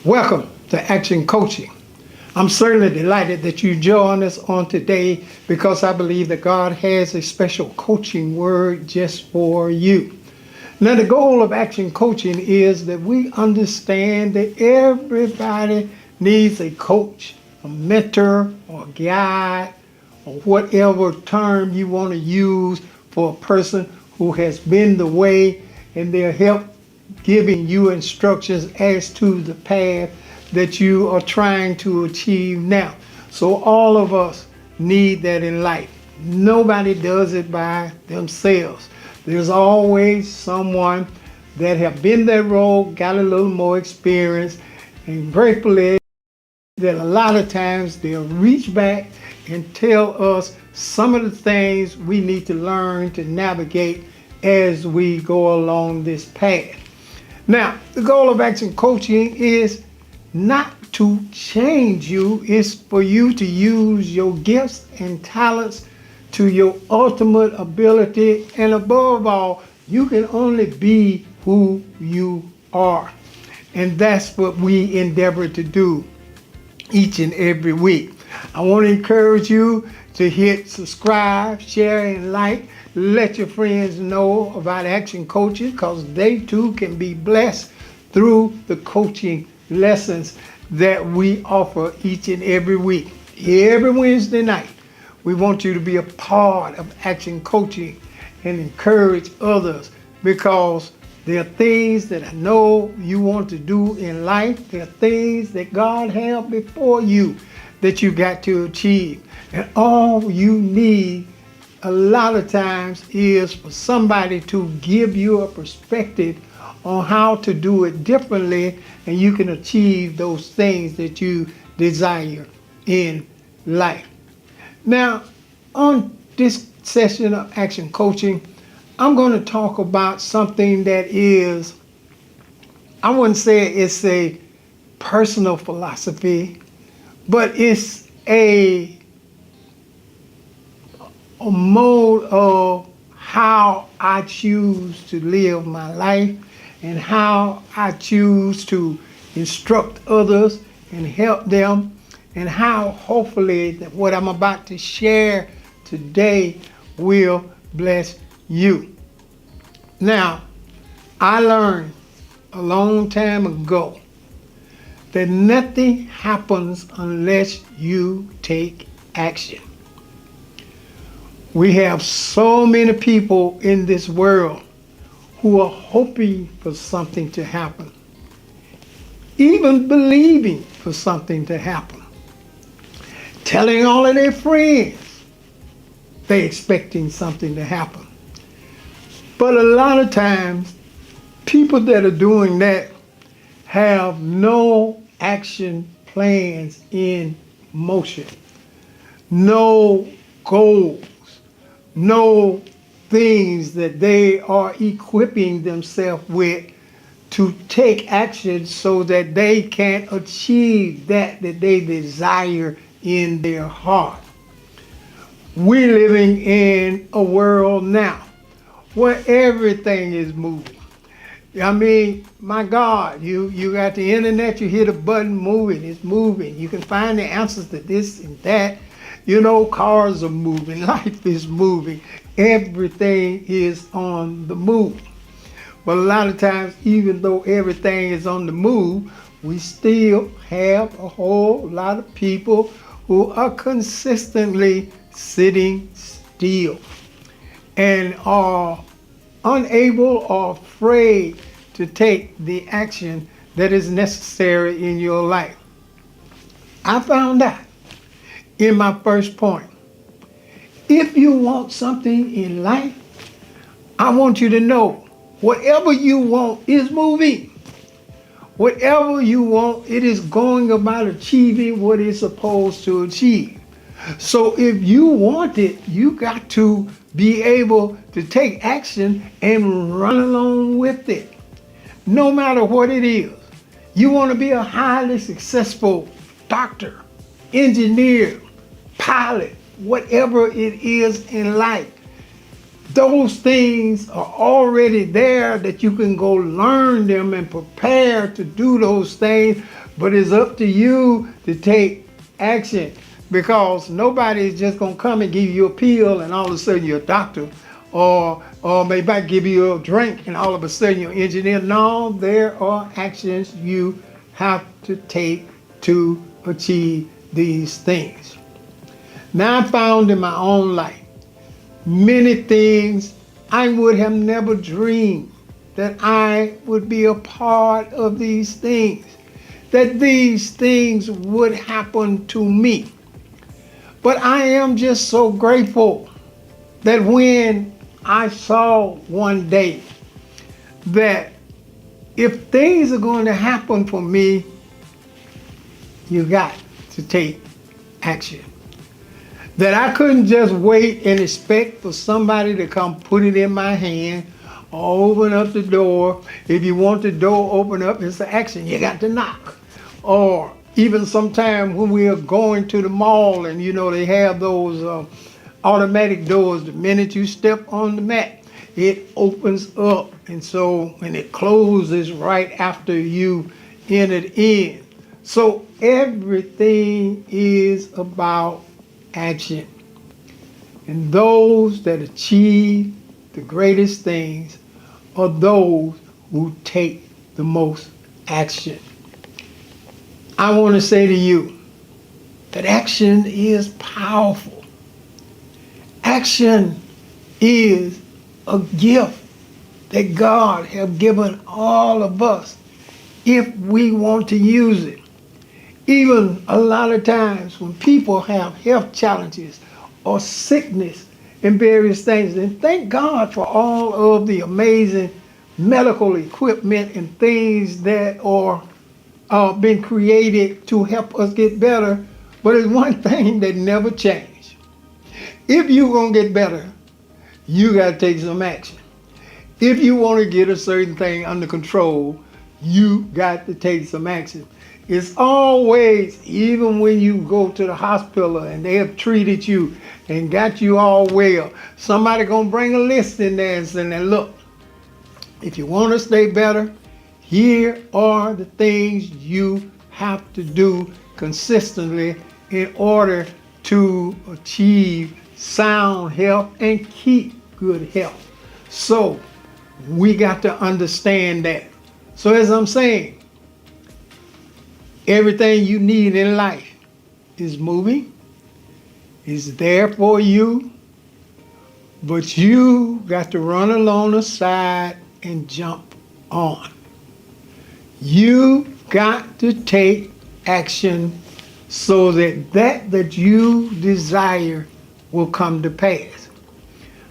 Welcome to Action Coaching. I'm certainly delighted that you join us on today because I believe that God has a special coaching word just for you. Now, the goal of Action Coaching is that we understand that everybody needs a coach, a mentor, or a guide, or whatever term you want to use for a person who has been the way, and they'll help giving you instructions as to the path that you are trying to achieve now. So all of us need that in life. Nobody does it by themselves. There's always someone that have been that road, got a little more experience, and gratefully that a lot of times they'll reach back and tell us some of the things we need to learn to navigate as we go along this path. Now, the goal of Action Coaching is not to change you, it's for you to use your gifts and talents to your ultimate ability, and above all, you can only be who you are. And that's what we endeavor to do each and every week. I want to encourage you to hit subscribe, share, and like. Let your friends know about Action Coaching because they too can be blessed through the coaching lessons that we offer each and every week. Every Wednesday night, we want you to be a part of Action Coaching and encourage others because there are things that I know you want to do in life. There are things that God has before you that you got to achieve. And all you need a lot of times is for somebody to give you a perspective on how to do it differently, and you can achieve those things that you desire in life. Now, on this session of Action Coaching, I'm going to talk about something that is, I wouldn't say it's a personal philosophy, but it's a mode of how I choose to live my life and how I choose to instruct others and help them, and how hopefully that what I'm about to share today will bless you. Now, I learned a long time ago that nothing happens unless you take action. We have so many people in this world who are hoping for something to happen, even believing for something to happen, telling all of their friends they're expecting something to happen. But a lot of times, people that are doing that have no action plans in motion, no goals, no things that they are equipping themselves with to take action so that they can achieve that they desire in their heart. We're living in a world now where everything is moving. I mean, my God, you got the internet, you hit a button, moving, it's moving. You can find the answers to this and that. You know, cars are moving, life is moving, everything is on the move. But a lot of times, even though everything is on the move, we still have a whole lot of people who are consistently sitting still and are unable or afraid to take the action that is necessary in your life. I found out in my first point, if you want something in life, I want you to know whatever you want is moving. Whatever you want, it is going about achieving what it's supposed to achieve. So if you want it, you got to be able to take action and run along with it, no matter what it is. You want to be a highly successful doctor, engineer, pilot, whatever it is in life. those things are already there that you can go learn them and prepare to do those things. But it's up to you to take action, because nobody is just going to come and give you a pill and all of a sudden you're a doctor, or maybe I give you a drink and all of a sudden you're an engineer. No, there are actions you have to take to achieve these things. Now, I found in my own life many things I would have never dreamed that I would be a part of these things, that these things would happen to me. But I am just so grateful that when I saw one day that if things are going to happen for me, you got to take action. That I couldn't just wait and expect for somebody to come put it in my hand or open up the door. If you want the door open up, it's the action. You got to knock. Or even sometime when we are going to the mall and they have those automatic doors, the minute you step on the mat, it opens up. And so when it closes right after you entered in. So everything is about action. And those that achieve the greatest things are those who take the most action. I want to say to you that action is powerful. Action is a gift that God has given all of us if we want to use it. Even a lot of times when people have health challenges or sickness and various things, and thank God for all of the amazing medical equipment and things that are been created to help us get better, but it's one thing that never changed. If you're going to get better, you got to take some action. If you want to get a certain thing under control, you got to take some action. It's always, even when you go to the hospital and they have treated you and got you all well, somebody gonna bring a list in there and say, look, if you want to stay better, here are the things you have to do consistently in order to achieve sound health and keep good health. So we got to understand that. So as I'm saying, everything you need in life is moving, is there for you, but you got to run along the side and jump on. You got to take action so that you desire will come to pass.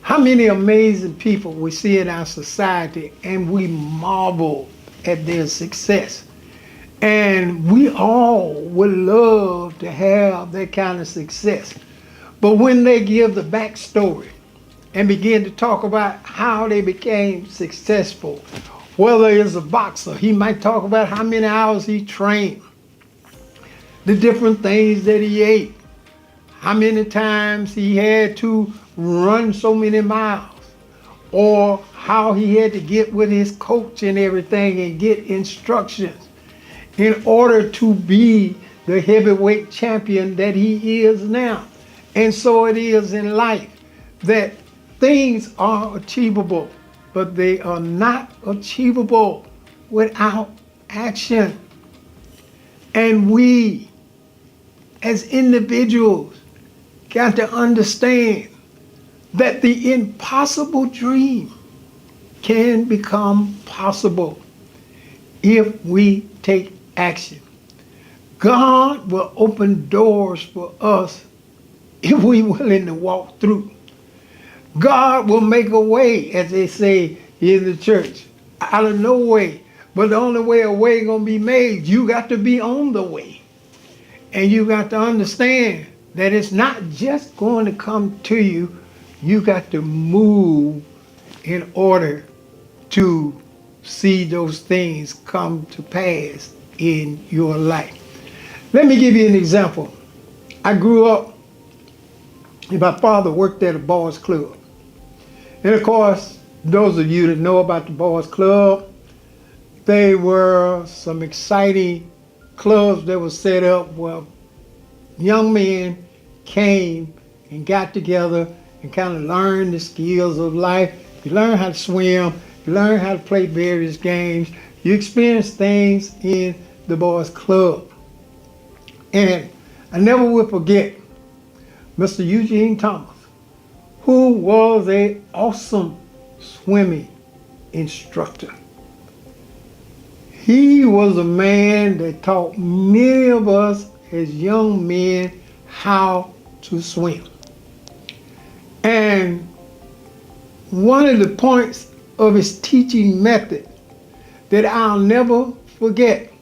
How many amazing people we see in our society and we marvel at their success. And we all would love to have that kind of success. But when they give the backstory and begin to talk about how they became successful, whether it's a boxer, he might talk about how many hours he trained, the different things that he ate, how many times he had to run so many miles, or how he had to get with his coach and everything and get instructions in order to be the heavyweight champion that he is now. And so it is in life that things are achievable, but they are not achievable without action. And we, as individuals, got to understand that the impossible dream can become possible if we take action. God will open doors for us if we're willing to walk through. God will make a way, as they say in the church, out of no way. But the only way a way gonna be made, you got to be on the way. And you got to understand that it's not just going to come to you. You got to move in order to see those things come to pass in your life. Let me give you an example. I grew up, and my father worked at a boys club. And of course, those of you that know about the Boys Club, they were some exciting clubs that were set up where young men came and got together and kind of learned the skills of life. You learn how to swim, you learn how to play various games, you experience things in the Boys Club. And I never will forget Mr. Eugene Thomas, who was an awesome swimming instructor. He was a man that taught many of us as young men how to swim. And one of the points of his teaching method that I'll never forget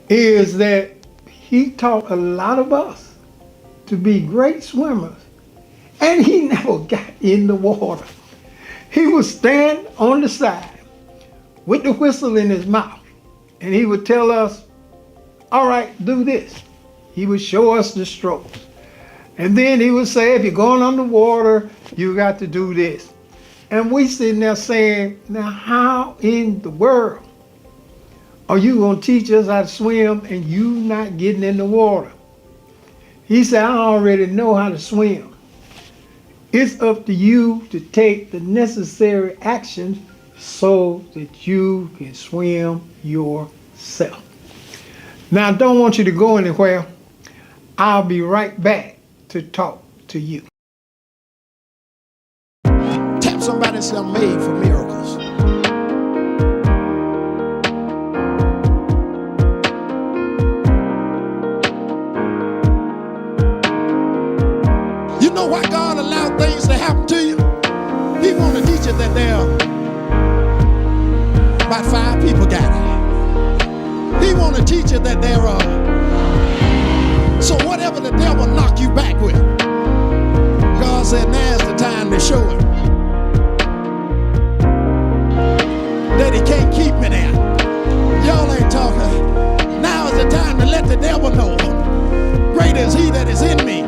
is that he taught a lot of us to be great swimmers, and he never got in the water. He would stand on the side with the whistle in his mouth, and he would tell us, all right, do this. He would show us the strokes. And then he would say, if you're going underwater, you got to do this. And we sitting there saying, now how in the world are you going to teach us how to swim and you not getting in the water? He said, I already know how to swim. It's up to you to take the necessary actions so that you can swim yourself. Now, I don't want you to go anywhere. I'll be right back to talk to you. Tap somebody and say, I'm made for miracles. You know why God allowed things to happen to you? He want to teach you that there are about 5 people got it. He want to teach you that there are. So whatever the devil knock you back with, God said now's the time to show him that he can't keep me there. Y'all ain't talking. Now is the time to let the devil know greater is he that is in me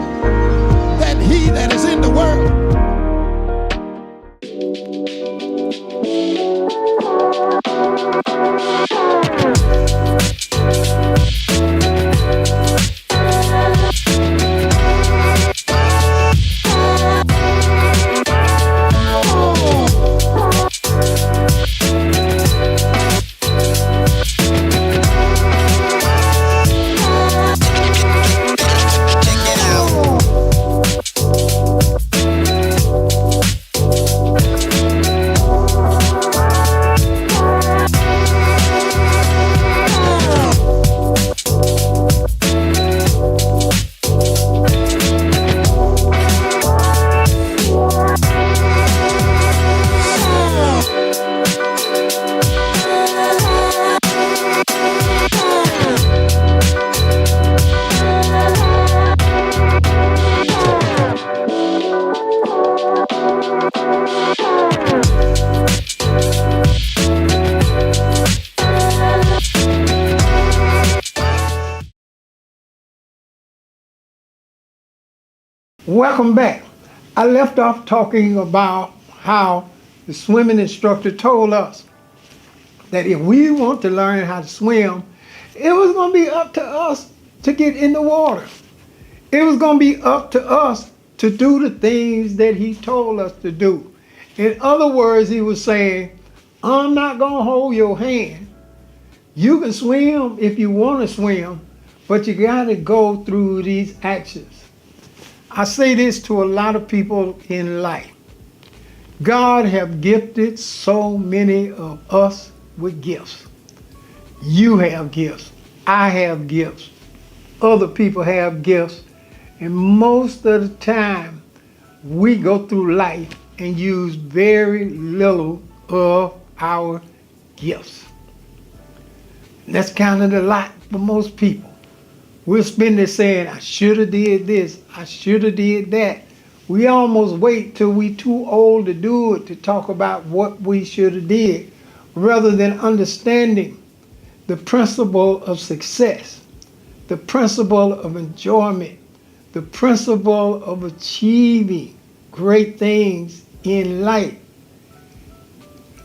than he that is in the world. Welcome back. I left off talking about how the swimming instructor told us that if we want to learn how to swim, it was going to be up to us to get in the water. It was going to be up to us to do the things that he told us to do. In other words, he was saying, I'm not going to hold your hand. You can swim if you want to swim, but you got to go through these actions. I say this to a lot of people in life. God have gifted so many of us with gifts. You have gifts. I have gifts. Other people have gifts. And most of the time, we go through life and use very little of our gifts. And that's kind of a lot for most people. We'll spend it saying, I should have did this, I should have did that. We almost wait till we too old to do it to talk about what we should have did, rather than understanding the principle of success, the principle of enjoyment, the principle of achieving great things in light.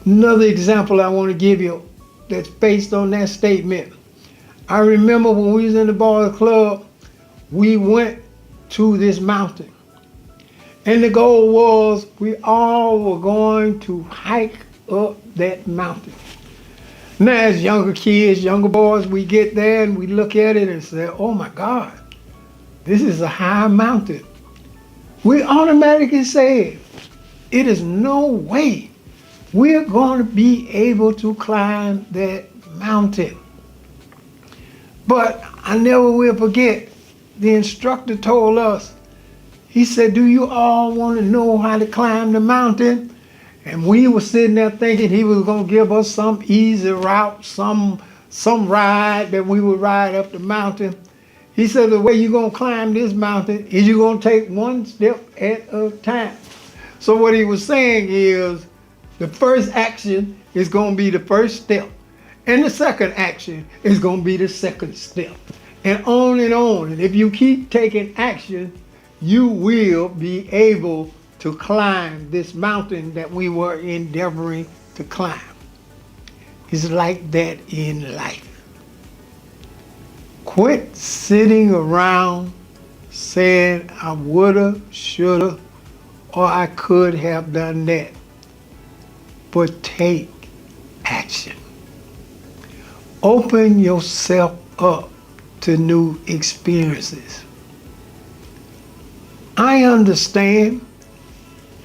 Another example I want to give you that's based on that statement. I remember when we was in the Boys Club, we went to this mountain. And the goal was we all were going to hike up that mountain. Now as younger kids, younger boys, we get there and we look at it and say, oh my God, this is a high mountain. We automatically say, it is no way we're going to be able to climb that mountain. But I never will forget, the instructor told us, he said, do you all want to know how to climb the mountain? And we were sitting there thinking he was going to give us some easy route, some ride that we would ride up the mountain. He said, the way you're going to climb this mountain is you're going to take one step at a time. So what he was saying is, the first action is going to be the first step. And the second action is going to be the second step. And on and on. And if you keep taking action, you will be able to climb this mountain that we were endeavoring to climb. It's like that in life. Quit sitting around saying, I woulda, shoulda, or I could have done that. But take action. Open yourself up to new experiences. I understand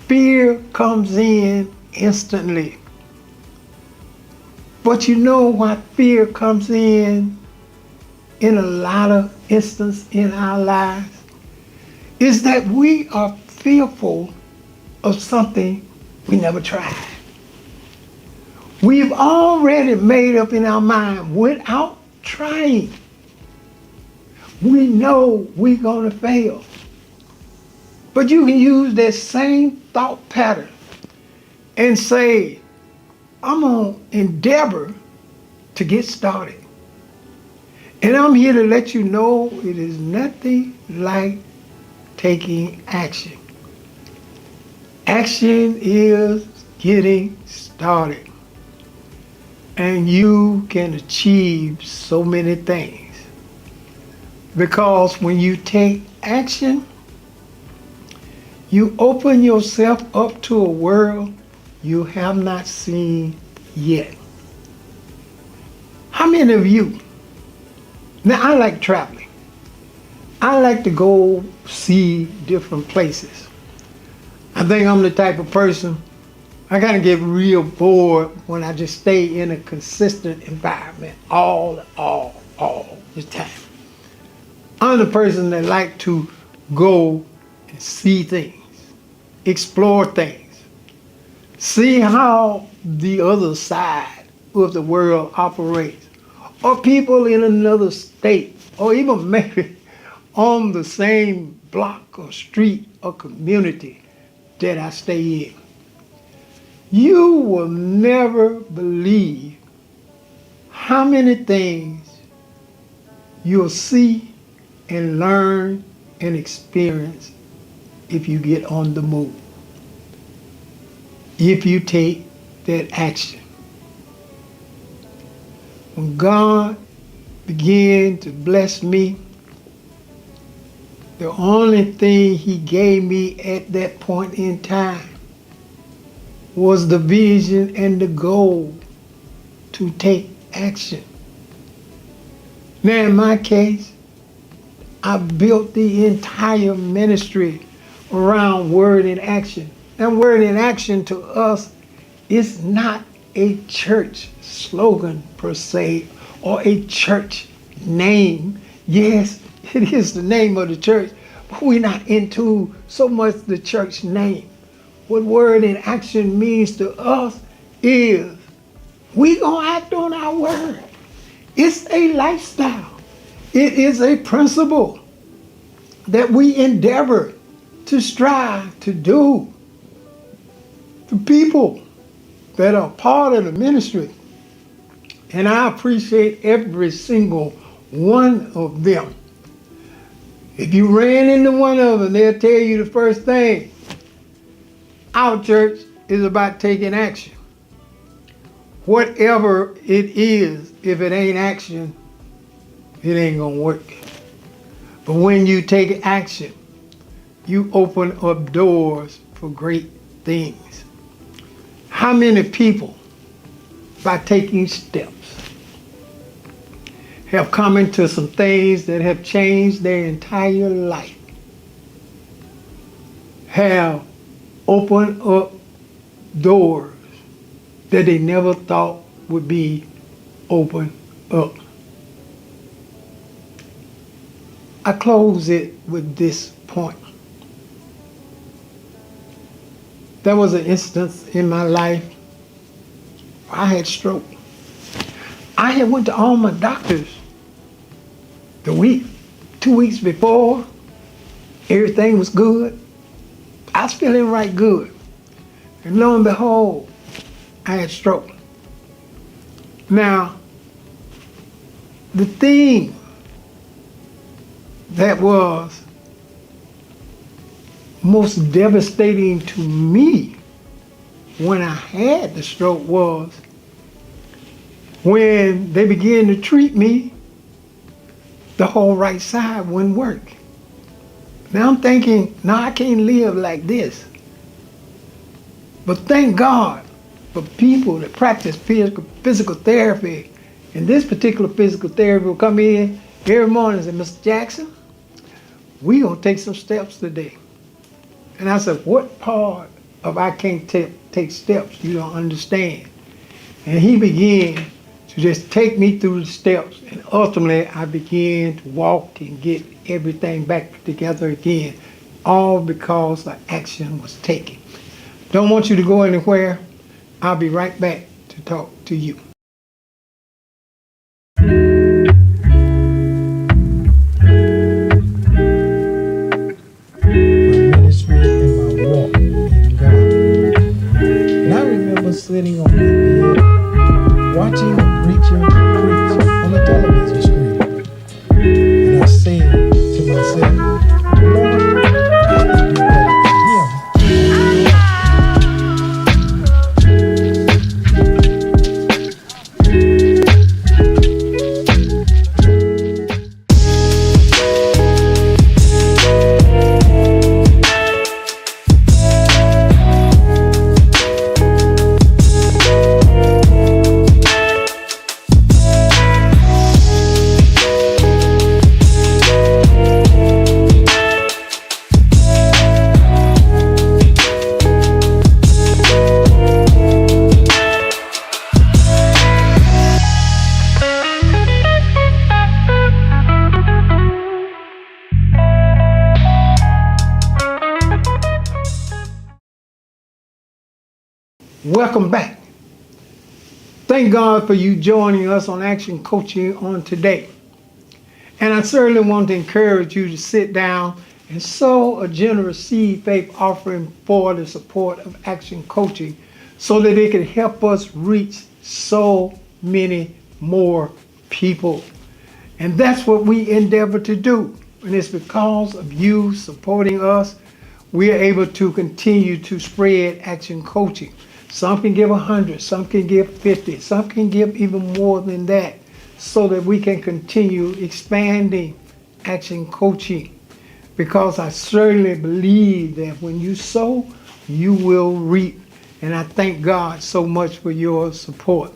fear comes in instantly. But you know why fear comes in a lot of instances in our lives? Is that we are fearful of something we never tried. We've already made up in our mind without trying. We know we're going to fail. But you can use that same thought pattern and say, I'm going to endeavor to get started. And I'm here to let you know it is nothing like taking action. Action is getting started. And you can achieve so many things. Because when you take action, you open yourself up to a world you have not seen yet. How many of you? Now, I like traveling. I like to go see different places. I think I'm the type of person, I kind of get real bored when I just stay in a consistent environment all the time. I'm the person that like to go and see things, explore things, see how the other side of the world operates, or people in another state, or even maybe on the same block or street or community that I stay in. You will never believe how many things you'll see and learn and experience if you get on the move. If you take that action. When God began to bless me, the only thing He gave me at that point in time was the vision and the goal to take action. Now in my case, I built the entire ministry around word in action. And word in action to us is not a church slogan per se, or a church name. Yes, it is the name of the church, but we're not into so much the church name. What word in action means to us is we gonna act on our word. It's a lifestyle. It is a principle that we endeavor to strive to do. The people that are part of the ministry, and I appreciate every single one of them. If you ran into one of them, they'll tell you the first thing, Our church is about taking action. Whatever it is, if it ain't action, it ain't gonna work. But when you take action, you open up doors for great things. How many people, by taking steps, have come into some things that have changed their entire life, have opened up doors that they never thought would be opened up? I close it with this point. There was an instance in my life where I had stroke. I had went to all my doctors the week, 2 weeks before. Everything was good. I was feeling right good. And lo and behold, I had stroke. Now, the thing that was most devastating to me when I had the stroke was when they began to treat me, the whole right side wouldn't work. Now I'm thinking, no, I can't live like this. But thank God for people that practice physical therapy. And this particular physical therapy will come in every morning and say, Mr. Jackson, we're going to take some steps today. And I said, what part of I can't take steps you don't understand? And he began to just take me through the steps. And ultimately, I began to walk and get everything back together again, all because the action was taken. Don't want you to go anywhere. I'll be right back to talk to you. Sitting on my bed, watching a preacher preach on the television screen. And I said to myself, Lord, I can do better Welcome back. Thank God for you joining us on Action Coaching on today. And I certainly want to encourage you to sit down and sow a generous seed faith offering for the support of Action Coaching so that it can help us reach so many more people. And that's what we endeavor to do. And it's because of you supporting us, we are able to continue to spread Action Coaching. Some can give 100, some can give 50, some can give even more than that so that we can continue expanding Action Coaching. Because I certainly believe that when you sow, you will reap. And I thank God so much for your support.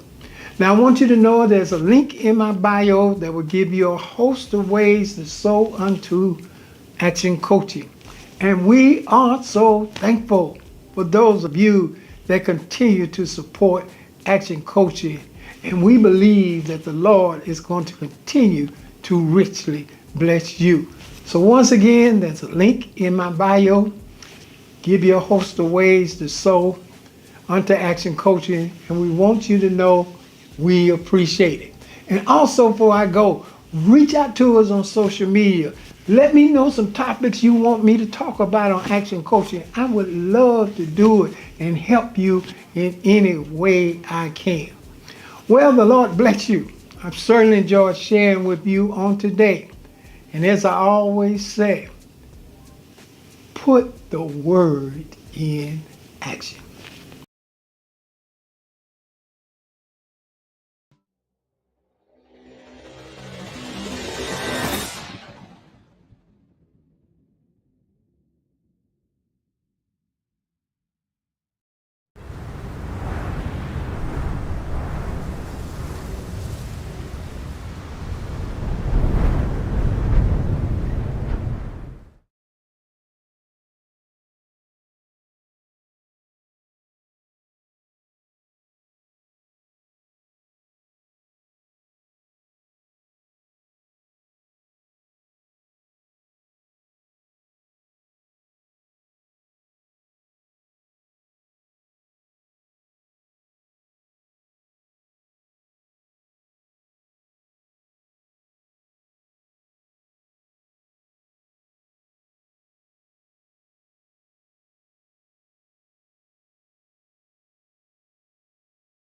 Now I want you to know there's a link in my bio that will give you a host of ways to sow unto Action Coaching. And we are so thankful for those of you that continue to support Action Coaching. And we believe that the Lord is going to continue to richly bless you. So once again, there's a link in my bio. Give you a host of ways to sow unto Action Coaching. And we want you to know we appreciate it. And also before I go, reach out to us on social media. Let me know some topics you want me to talk about on Action Coaching. I would love to do it and help you in any way I can. Well, the Lord bless you. I've certainly enjoyed sharing with you on today. And as I always say, put the word in action.